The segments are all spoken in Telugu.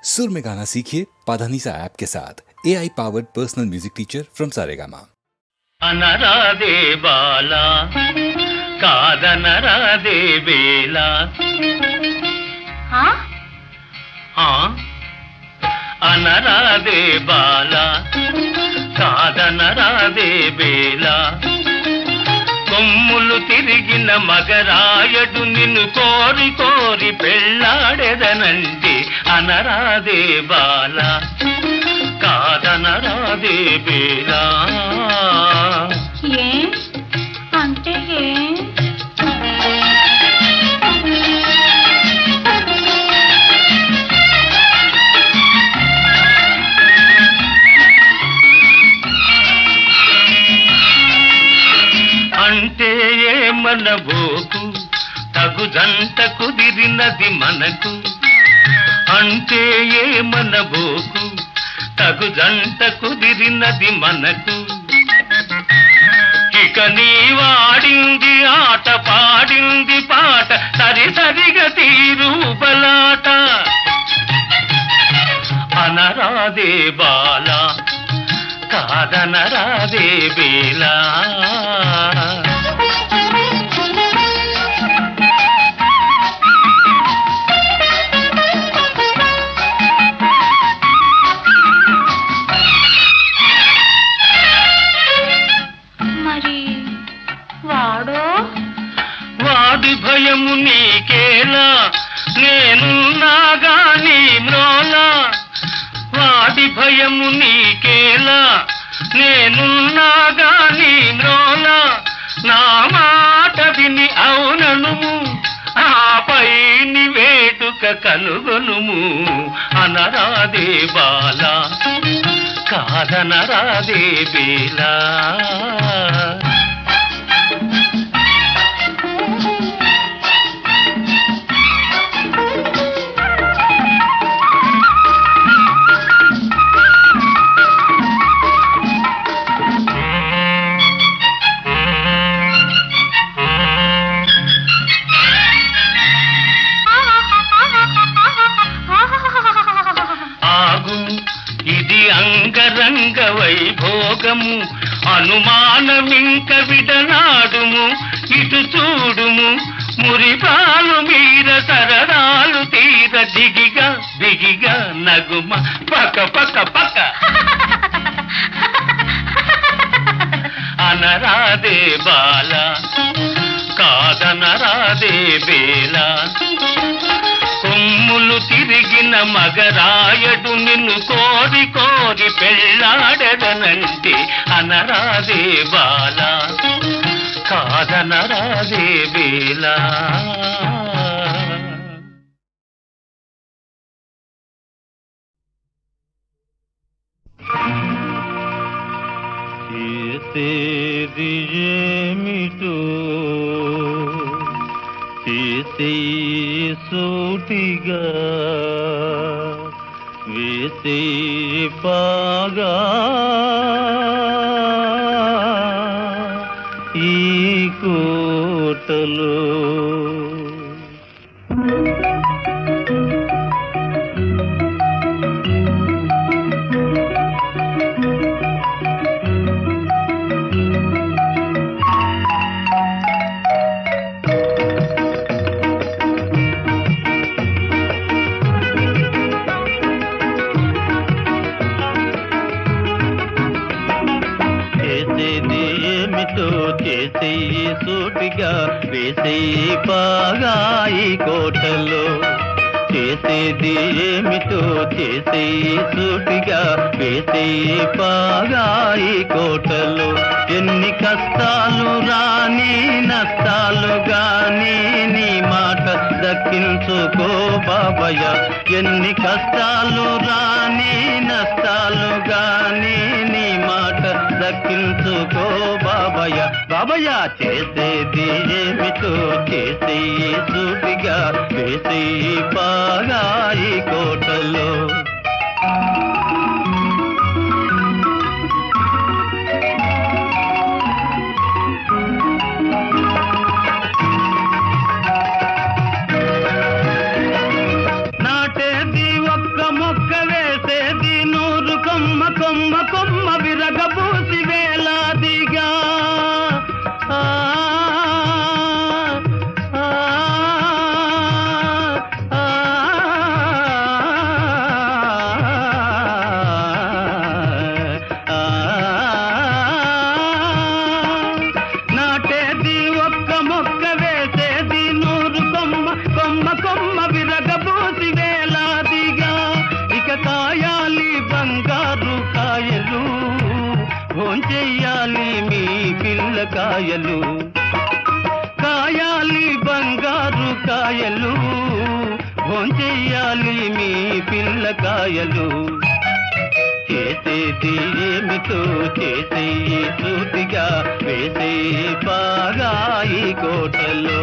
सुर में गाना सीखिए पाधानीसा ऐप के साथ AI powered personal music teacher from Saregama. అనరాదే బాలా కాదనరాదే వేలా అనరాదే బాలా కాదనరాదే వేలా కొమ్ములు తిరిగిన మగరాయడు నిన్ను కోరి కోరి పెళ్ళాడెదనండి అనరాదే బాలా కాదనరాదే వేలా అంటే అంటే ఏమనబోకు తగు జంట కుదిరినది మనకు అంటే ఏమనబోకు తగు జంట కుదిరినది మనకు ఇక నీ వాడింది ఆట పాడింది పాట సరి సరిగా తీరు బలాట అనరాదే బాలా కాదనరాదే వేలా వాడి భయము నీకేలా నేనున్నాగా నీ మ్రోలా వాడి భయము నీకేలా నేనున్నాగా నీ మ్రోలా నా మాట విని అవుననుము ఆపై ని వేటుక కనుగొనుము అనరాదే బాలా కాదనరాదే వేలా అంగరంగ వైభోగము అనుమానమింక విడనాడుము ఇటు చూడుము మురిపాలు మీర సరదాలు తీర దిగిగా దిగిగా నగుమ పక పక పక అనరాదే బాలా కాదనరాదే వేలా కొమ్ములు తిరిగిన మగరాయడు నిన్ను కోరి కోరి పెళ్ళాడెదనంటే అనరాదే బాలా కాదనరాదే వేలా చేసేది ఏమిటో చేసే సూటిగా వేసే పాగా ఈ కోటలో చేసే సూటిగా వేసే పాగా ఈ కోటలో చేసేది ఏమిటో చేసే సూటిగా వేసే పాగా ఈ కోటలో ఎన్ని కష్టాలు రాని నష్టాలు గాని నీ మాట దక్కించుకో బాబయ్య ఎన్ని కష్టాలు రాని నష్టాలు గాని నీ మాట దక్కించుకో బాబయ్య బాబయ్య చేసేది ఏమిటో చేసే సూటిగా వేసే పాగా ఈ కోటలో నాటేది ఒక్క మొక్క కాయలు కాయాలి బంగారు కాయలు భోంచెయ్యాలి మీ పిల్లకాయలు చేసేది ఏమిటో చేసేయి సూటిగా వేసేయి బాగా ఈ కోటలో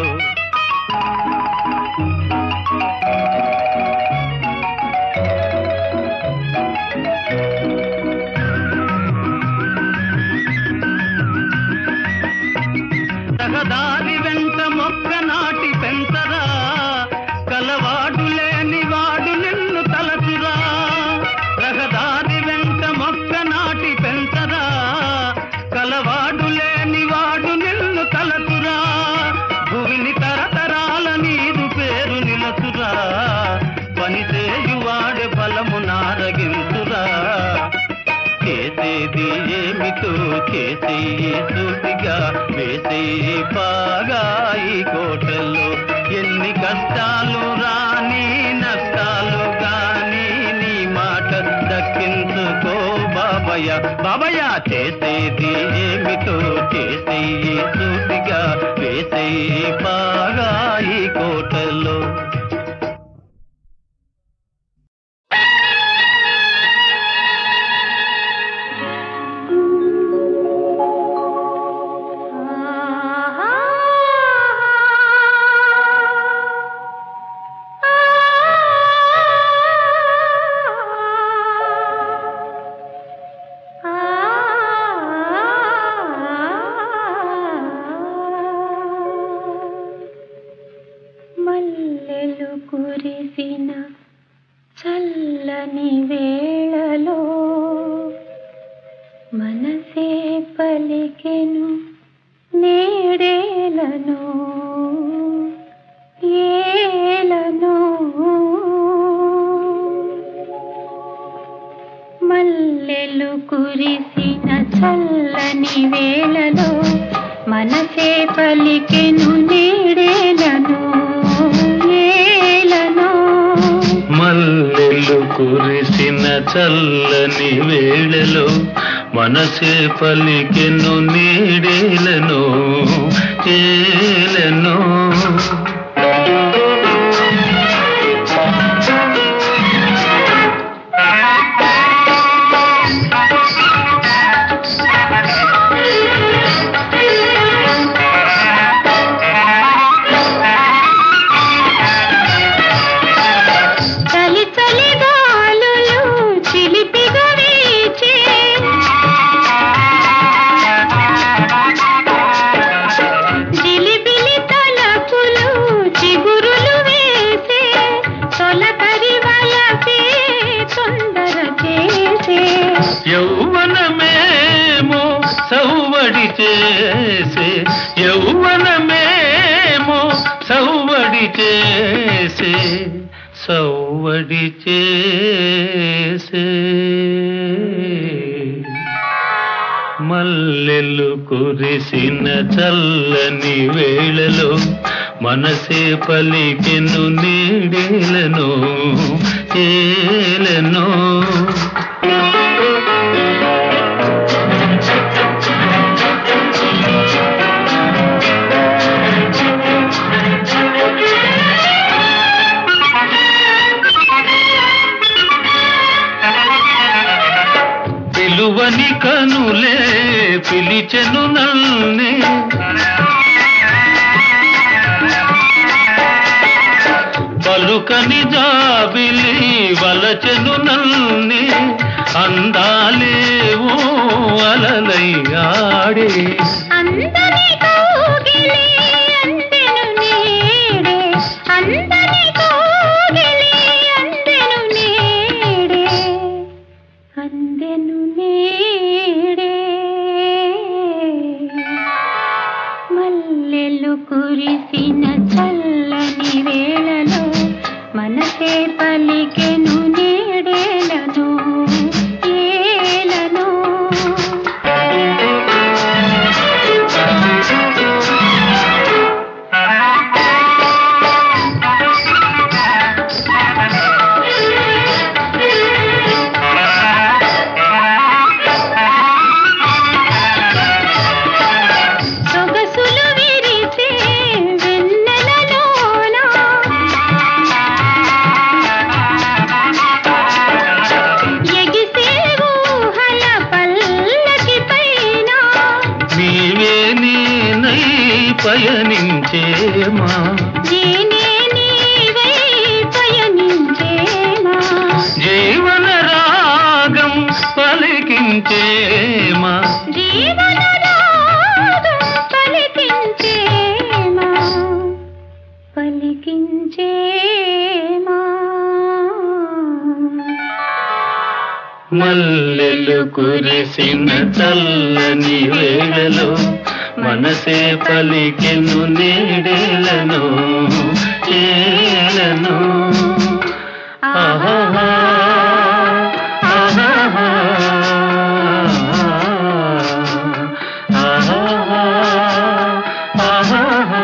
రహదారి వెంట మొక్క నాటి పెంచరా కలవాడు లేని వాడు నిన్ను తలచురా రహదారి వెంట మొక్క నాటి పెంచరా కలవాడు లేని వాడు నిన్ను తలచురా భూమిని తరతరాల నీరు పేరు నిలచురా పనిచేయువాడే బలము నారగించురా చేసేది ఏమిటో చేసేయి సూటిగా వేసేయి బాగా ఈ కోటల్లో ఎన్ని కష్టాలు రాని నష్టాలు గాని నీ మాట దక్కించుకో బాబయ్య బాబయ్య చేసేది ఏమిటో చేసేయి సూటిగా వేసేయి బాగా ఈ కోటల్లో కురిసిన చల్లని వేళలో మనసే పలికెను నేడేలను ఏలను మల్లెలు కురిసిన చల్లని వేళలో మనసే పలికెను నేడేలను మల్లెలు కురిసిన చల్లని వేళలో మనసే పలికెను నీడేలను ఏలను యౌవనమేమో సౌవడి చేసే యౌవనమేమో సౌవడి చేసే సౌవడి చేసే మల్లెలు కురిసిన చల్లని వేళలో మనసే పలికెను నీడేలను ఏలను పిలువని కనులే పిలిచెను నల్ని పలుకని జాబిలి వలచెను నల్ని అందాలేవో అలలై ఆడే అందరి కోగిలి అందెను నీడే అందరి కోగిలి అందెను నీడే అందెను నీడే మల్లెలు కురిసిన చల్లని వేళలో మనసే పలికెను నీడేలను ఏలను పయనించేమా నేనే నీవై పయనించేమా జీవన రాగం పలికించేమా జీవన రాగం పలికించేమా పలికించేమా మల్లెలు కురిసిన చల్లని వేళలో మనసే పలికెను నీడేలను చేలను ఆహా ఆహా ఆహా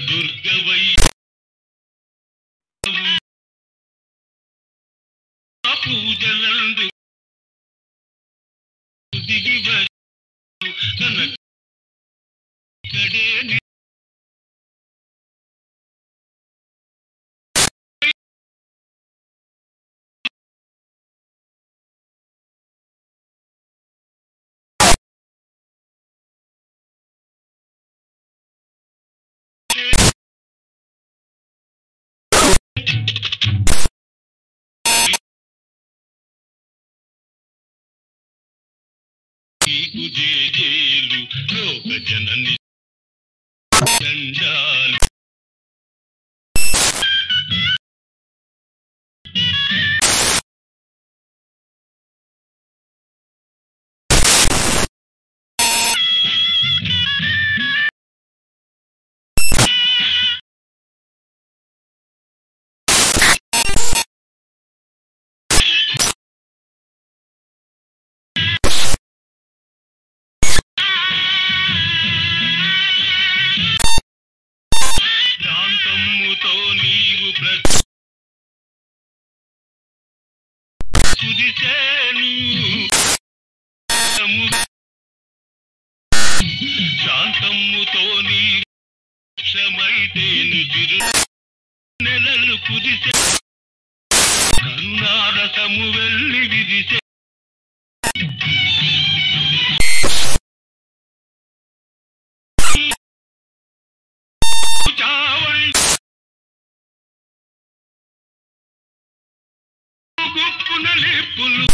దుర్గవై పూజలందు దిగి కడే జేజేలు లోక జనని దండాలు శాంతముతో నీవు కుదిసేను శాంతముతో నీ క్షమైతేను చిరు నెలలు కుదిసే కరుణారసము వెళ్ళి విదిసే గుప్పున లిప్పులు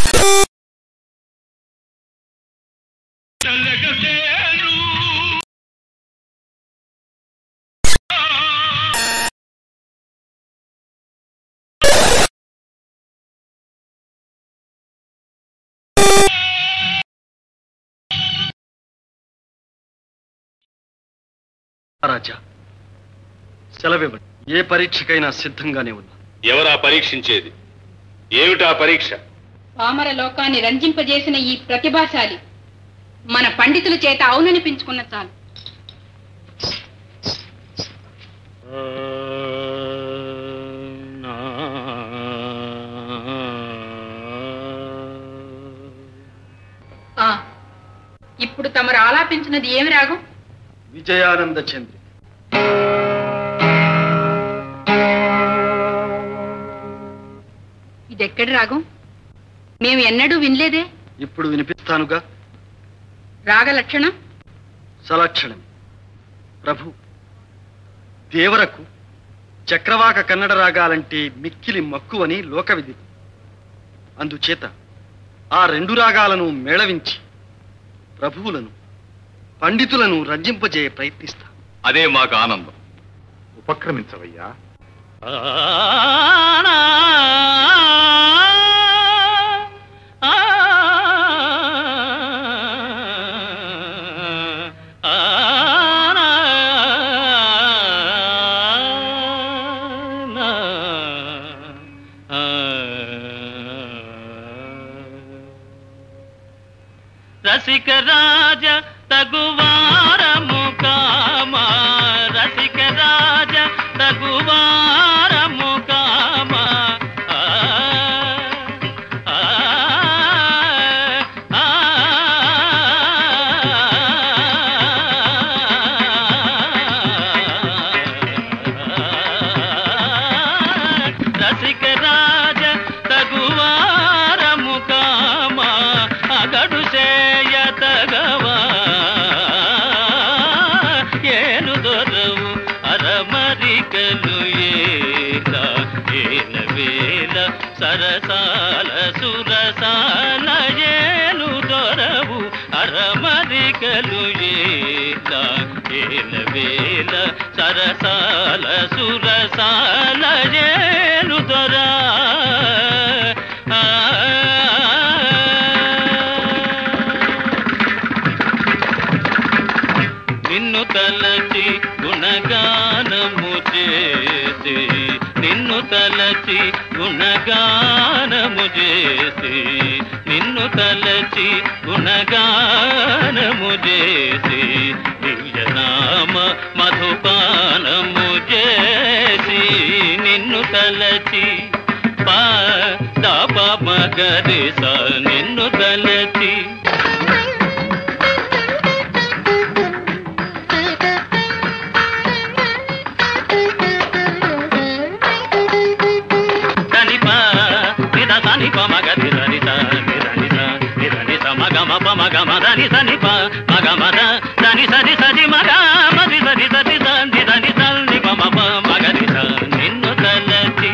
తలగసేను రాజా సెలవివ్వండి. ఏ పరీక్షకైనా సిద్ధంగానే ఉన్నా. ఎవరా పరీక్షించేది? ఏమిటా పరీక్ష? పామర లోకాన్ని రంజింపజేసిన ఈ ప్రతిభాశాలి మన పండితుల చేత అవుననిపించుకున్న చాలు. ఇప్పుడు తమరు ఆలాపించినది ఏమి రాగం? విజయానంద చంద్రి. ఇదెక్కడి రాగం? మేము ఎన్నడూ వినలేదే. ఇప్పుడు వినిపిస్తానుగా. రాగ లక్షణం సలక్షణం. ప్రభు దేవరకు చక్రవాక కన్నడ రాగాలంటే మిక్కిలి మక్కువని లోకవిధి. అందుచేత ఆ రెండు రాగాలను మేళవించి ప్రభువులను పండితులను రంజింపజేయ ప్రయత్నిస్తా. అదే మాకు ఆనందం. ఉపక్రమించవయ్యా. రసిక రాజ తగువారము కామ, రసిక రాజ తగువారము కామ. రసిక రాజ తగువారము కామ, అగడు చేయతగవా ఏను దొరవు అరమరికలు ఏల ఏల వేల సరసాల సురసాల ఏను దొరవు అరమరికలు ఏల ఏల వేల సరసాల సురసాల ఏను దొరా. నిన్ను తలచి గుణగానము చేసి, నిన్ను తలచి గుణగానము చేసి, నిన్ను తలచి గుణగానము చేసి, దివ్యనామ మధుపానము చేసి, నిన్ను తలచి దాప మగరిస, నిన్ను తలచి మగమదని సని మగమద దని సరి సరి మగ మది సరి సరి దని దని సల్ని పమ మగది నిన్ను తలచి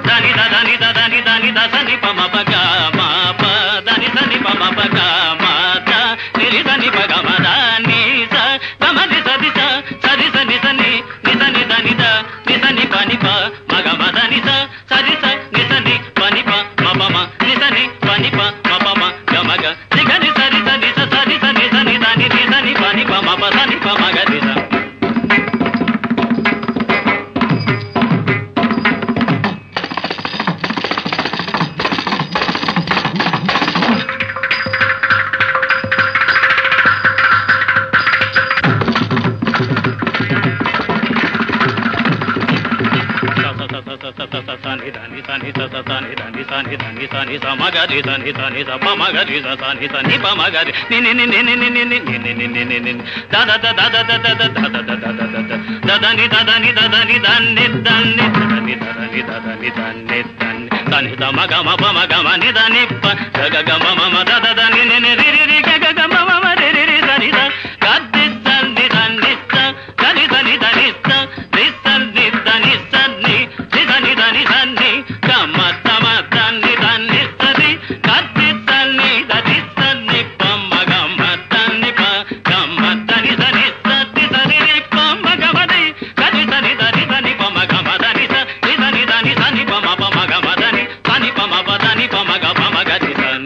దని దని దని దని దని పమ పగ మా ప దని సని పమ పగ మాత నిరి సని పగ మద ని స గమది సరి స సరి సని సని నిసని దని ద నిసని పని ప మగమద ని స సరి స నిసని పని ప మపమ నిసని పని ప మపమ గమగ నిగని సరి సని స సరి సని సని దని నిసని పని ప మప సని ప మగది స.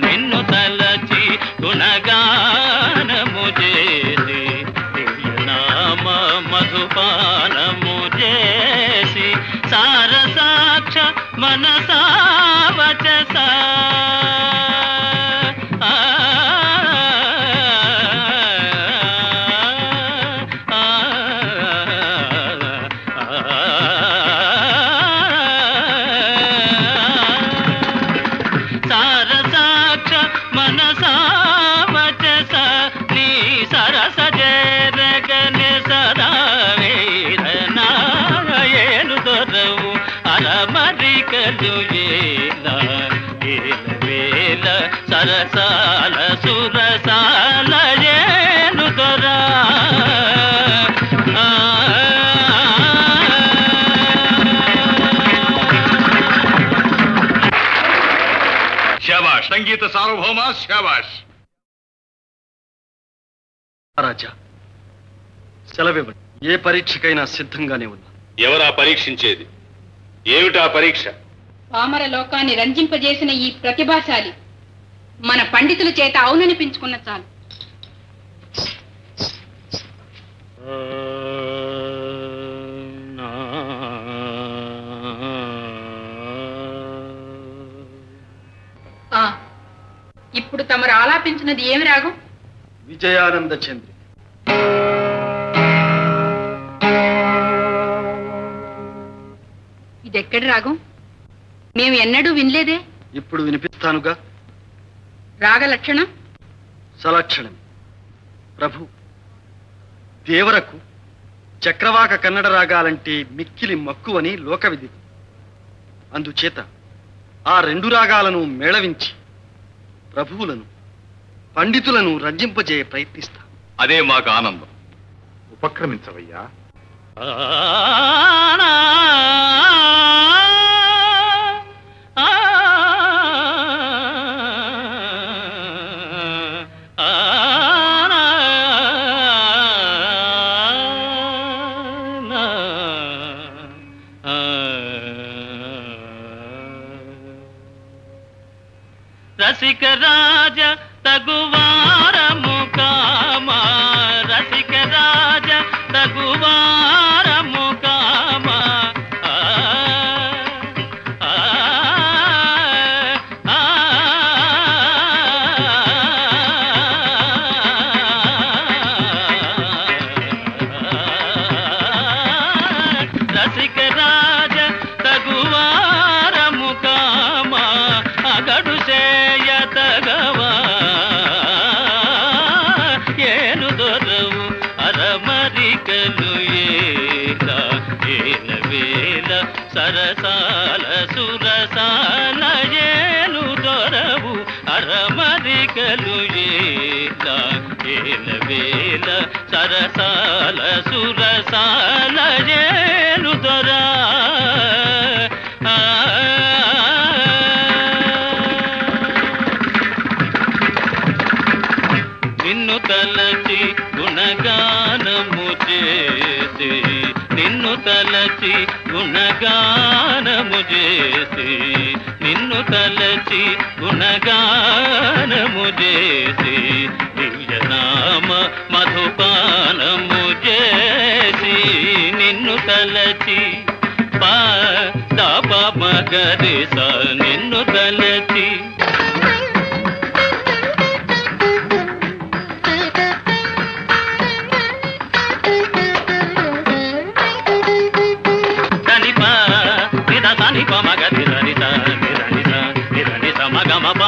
నిన్ను తలచి గుణగానము చేసి సారసాక్ష మనసా వచస సారసాక్ష మనసా వచస నీ సరస జరగని సదా వేదనాయను దొరవు అరమరికలు ఏల వేల సరసాల సురసాల ఏను దొరా శాబాష్ సంగీత సార్వభౌమ శాబాష్. రాజా సెలవివ్వండి. ఏ పరీక్షకైనా సిద్ధంగానే ఉన్నా. ఎవరా పరీక్షించేది? ఏమిటా పరీక్ష? పామర లోకాన్ని రంజింపజేసిన ఈ ప్రతిభాశాలి మన పండితుల చేత అవుననిపించుకున్న చాలు. ఇప్పుడు తమరు ఆలాపించినది ఏమి రాగం? విజయానంద చంద్రి. ఇదెక్కడి రాగం? మేము ఎన్నడూ వినలేదే. ఇప్పుడు వినిపిస్తానుగా. రాగ లక్షణం సలక్షణం. ప్రభు, దేవరకు చక్రవాక కన్నడ రాగాలంటే మిక్కిలి మక్కువని లోకవిధి. అందుచేత ఆ రెండు రాగాలను మేళవించి ప్రభువులను పండితులను రంజింపజేయ ప్రయత్నిస్తా. అదే మాకు ఆనందం. ఉపక్రమించవయ్యా. రసిక రాజ తగువారము కామా, రసిక రాజ తగువారము కామా. రసిక రాజ తగువారము కామా, అగడు చేయతగవా ఏను దొరవు అరమరికలు ఏల వేల సరసాల సురసాల ఏను దొరవు అరమరికలు ఏల వేల సరసాల సురసాల ఏను దొరా. నిన్ను తలచి గుణగానము చేసి, నిన్ను తలచి గుణగానము చేసి, నిన్ను తలచి గుణగానము చేసి, దివ్యనామ మధుపానము చేసి, నిన్ను తలచి దాప మగరిస, నిన్ను తలచి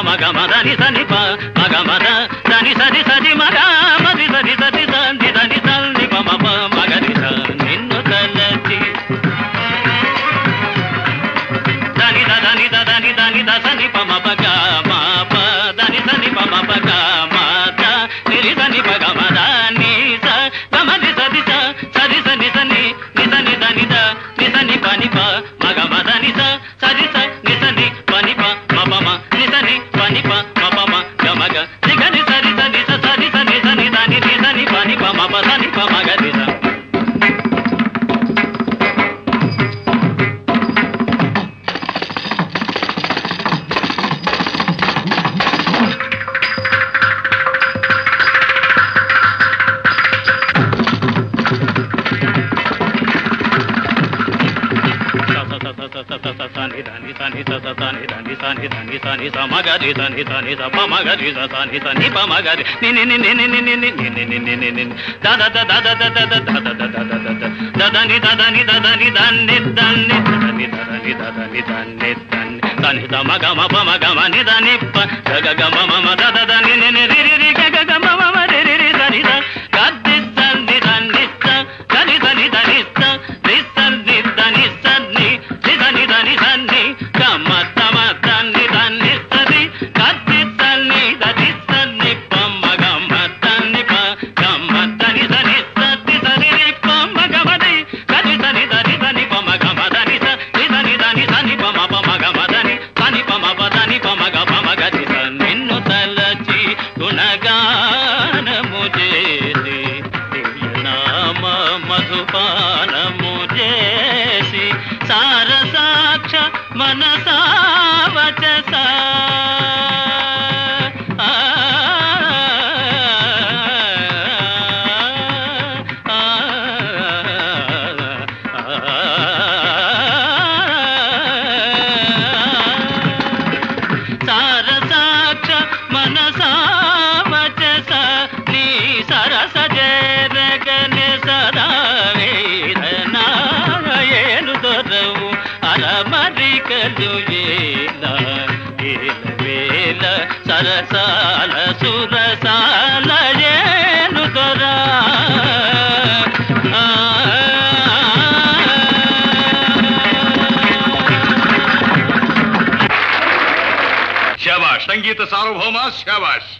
మగమదని సని మగమద దని సరి సరి మగ మది సరి సరి దని దని సని పమ మగరి నిన్ను తలచి దని దని దని దని దసని పమ పగ మా ప దని సని పమ పగ మాత నిరి సని పగ మద ని స గమది సది స సరి సని సని నిసని దని ద నిసని పని ప మగ మద ని స సరి స నిసని పని ప మపమ నిసని పని ప మపమ గమగ నిగని సరి సని స సరి సని సని దని నిసని పని ప మప సని ప మగ ని స. సాని ధని సాని సాని ధని సాని ధని సాని సమగరి ధని సాని పమగరి సాని సాని పమగరి ని ని ని ని ని ని ని ని ని ని ని దద దద దద దద దద దద దదని దదని దదని దన్ని దన్ని దదని దదని దదని దన్ని దన్ని దని దమ గమ పమ గమ ని దని ప గగ గమ మమ దద దని ని ని రి రి గగ గమ మమ రి రి రి దని ద గద్ది దన్ని దన్ని దని దని దని ని దన్ని దని సన్ని ని దని దని దని గమ తమ దన్ని దన్ని సది గద్ది దన్ని దది సన్ని పమ గమ దన్ని ప గమ దని దని సది సది రి పమ గమ ది గది దని దని దని పమ గమ దని స ని దని దని దని పమ పమ గమ దని దని పమ పదని పమ గమ గది నిన్ను తలచి గుణగానము చేసి దివ్యనామ మధుపానము చేసి సారసాక్ష మనసా వచస సారసాక్ష మనసా వచస నీ సరస జరగని సదా వేదనాయను దొరవు అలమరికలు ఏల వేల సరసాల సురసాల ఏను దొరా శాబాష్ సంగీత సార్వభౌమ శాబాష్